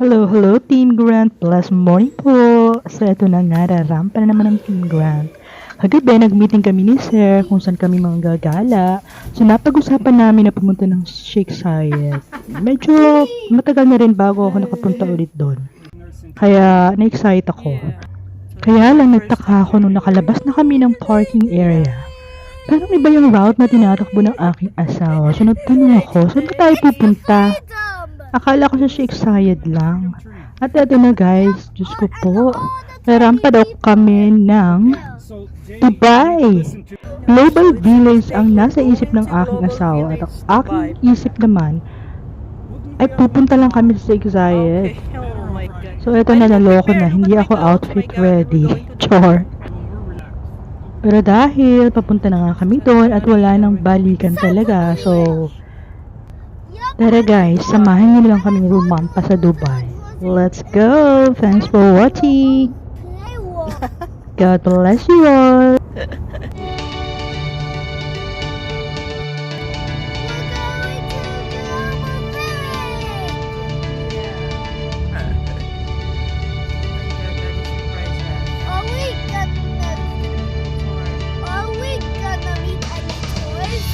Hello, hello Team Grant. Blessed morning po. So ito na nga, rarampa na naman ang Team Grant. Kagabi, nag-meeting kami ni Sir kung saan kami mga gagala. So napag-usapan namin na pumunta ng Sheikh Zayed. Medyo matagal na rin bago ako nakapunta ulit doon. Kaya na-excite ako. Kaya lang nagtaka ako nung nakalabas na kami ng parking area. Parang iba yung route na tinatakbo ng aking asawa. So nagtanong ako, saan ba tayo pupunta? Akala ko sa Sheikh Zayed lang. At eto na guys, Diyos ko po, narampa daw kami ng Dubai. Global Village ang nasa isip ng aking asawa at ang aking isip naman ay pupunta lang kami sa Sheikh Zayed. So eto na, naloko na, hindi ako outfit ready. Chor. Pero dahil papunta na nga kami doon at wala nang balikan talaga, so tara guys, samahan niyo lang kaming rumampa sa Dubai. Let's go! Thanks for watching! God bless you all! Are we gonna meet any toys?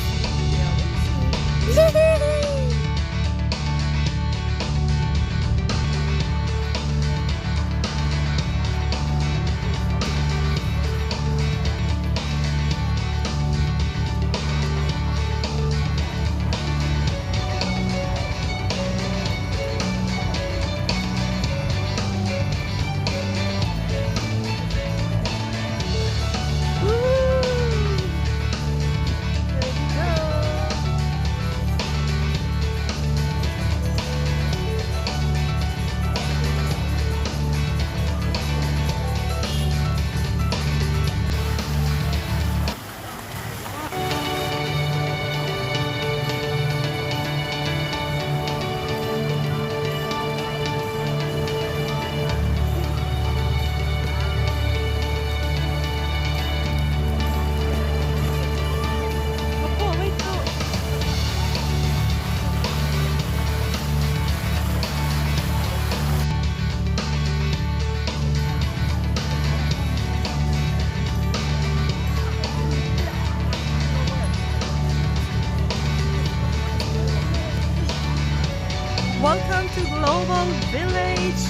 Welcome to Global Village,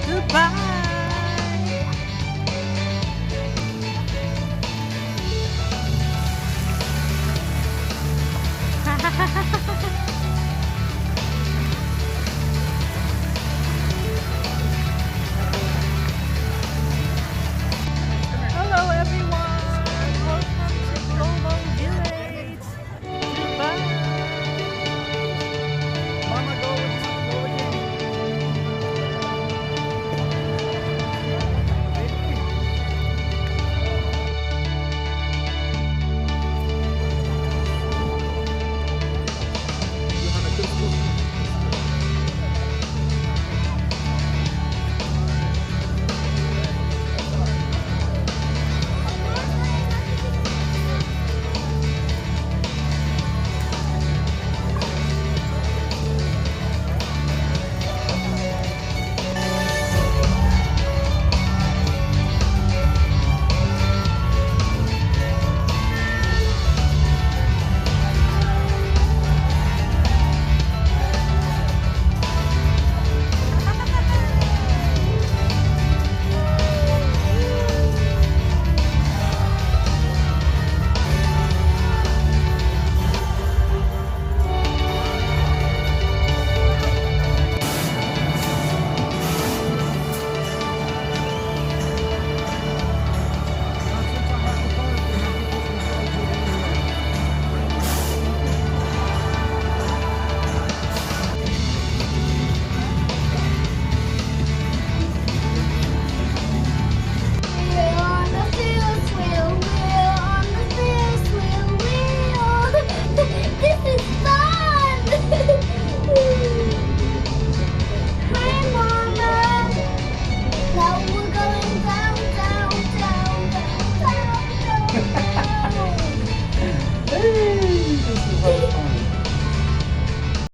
Dubai.